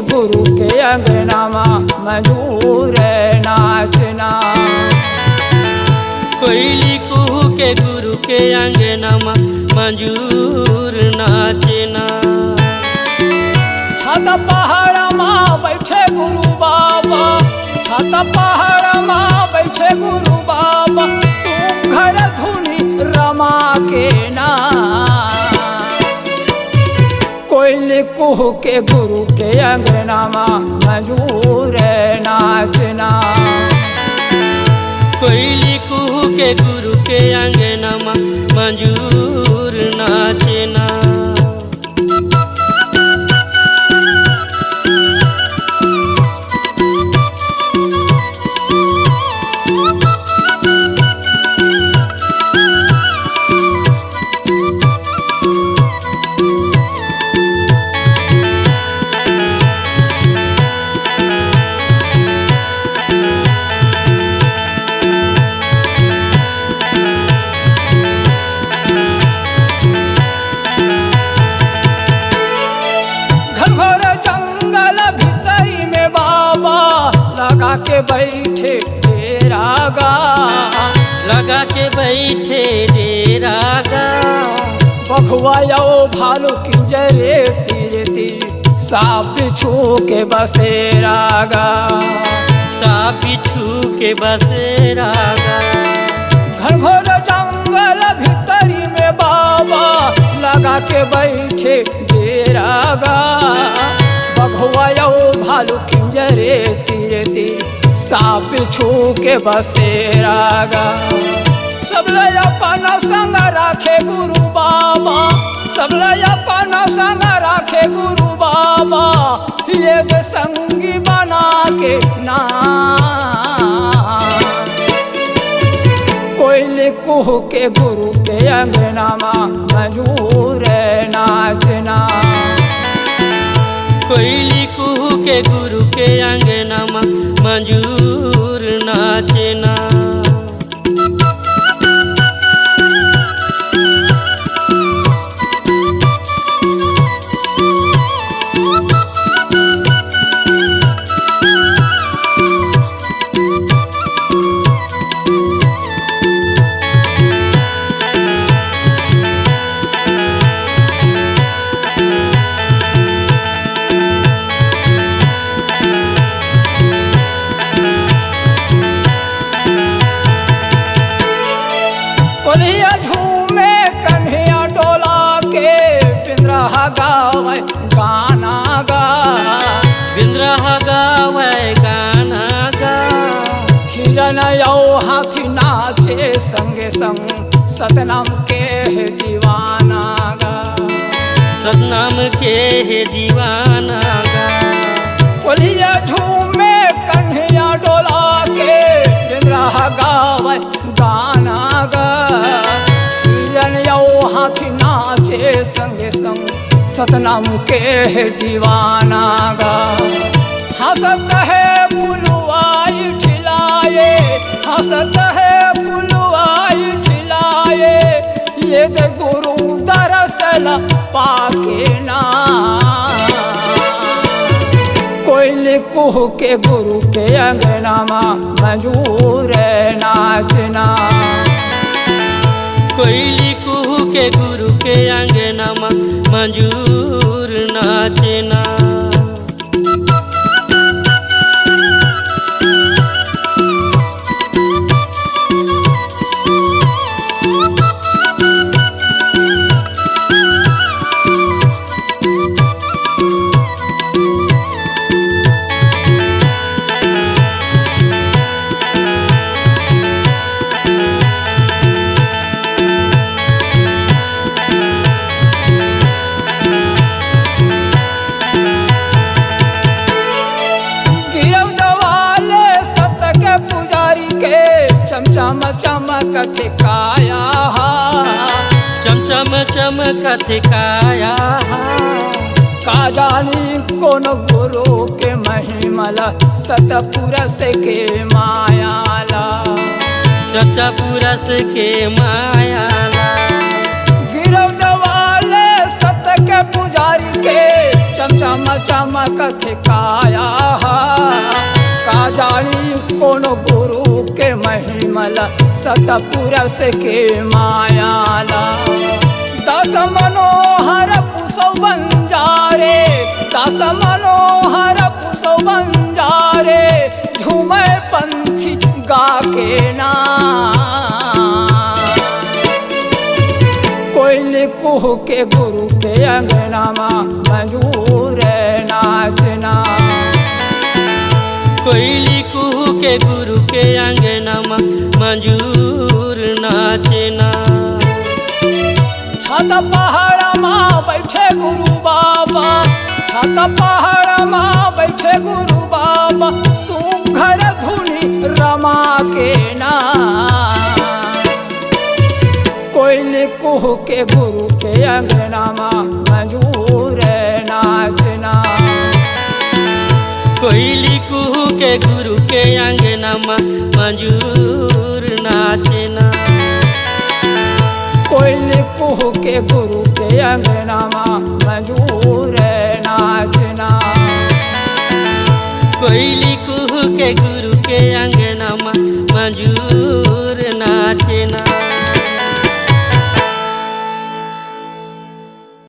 गुरु के अंगना मजूर नाचना। कोयली कुहू के गुरु के अंगना मंजूर नाचना। छत पहाड़ माँ बैठे गुरु बाबा, छत पहाड़ माँ बैठे गुरु बाबा, सुघर धुनी रमा के ना। कोयली कुहू के गुरु के अंगना मजूर नाचना। कोयली कुहू के गुरु के अंगना मंजूर नाचना। लगा के बैठे डेरा गा, लगा के बैठे डेरा गा। बखुआयो भालू की जरे तीरे तीर साप बिछू के बसेरा गा, साप बिछू के बसेरा गा। घनघोर जंगल भीतरी में बाबा लगा के बैठे डेरा गा। बघुआयो भालू खिंजरे तीरे तीर साप बिछू के बसेरा गा। सब अपना संग राखे गुरु बाबा, सब अपना संग राखे गुरु बाबा, एक संगी बना के ना। कोयली कुहू के गुरु के अंगना मजूर नाचना। कोयली कुहू के गुरु के अंगना मंजूर नाचना। कोलिया झूमे कन्हैया डोला के, बिंद्रा गावे गाना गा, बिंद्रा गावे गाना गा। हिरन यो हाथी नाचे संगे संग, सतनाम के है दीवाना गा, सतनाम के है दीवाना गा। कोलिया झूमे कन्हैया डोला के, बिंद्रा गावे गाना गा। हिरन यो हाथी नाचे संगे संग, सतनाम के है दीवाना गा। हंसत है फुलवाई ठिलाए, हंसत है फुलवाई ठिलाए, ये दे गुरु दरअसल पाके ना। कोयली कुहू के गुरु के अंगना मजूर नाचना। कोयली कुहू के गुरु के अंगना मंजूर नाचना। चमचम चमकत काया, चमचम चमकत काया। का जानी कौन गुरु के महिमला, सतपुरस के मायाला, सतपुरस के मायाला। गिरौद वाले सत के पुजारी के, चमचम चमकत काया का जानी कोनो गुरु के महिमला सतपुरस के मायाला। दस मनोहर पुसौ बंजारे, दस मनोहर पुसौ बंजारे, झूमे पंछी गा के ना। कोयल कुह के गुरु के अंगना मंजूर नाचना। कोयली कुहू के गुरु के अंगना मंजूर नाचना। छत पहाड़ माँ बैठे गुरु बाबा, छत पहाड़ माँ बैठे गुरु बाबा, सुघर धुनी रमा के ना। कोयल कुह के गुरु के अंगना मंजूर नाचना। कोयली कुहू के गुरु के अंगना मंजूर नाचना। कोयल कुह के गुरु के अंगना मंजूर नाचना। कोयली कुहू के गुरु के अंगना मंजूर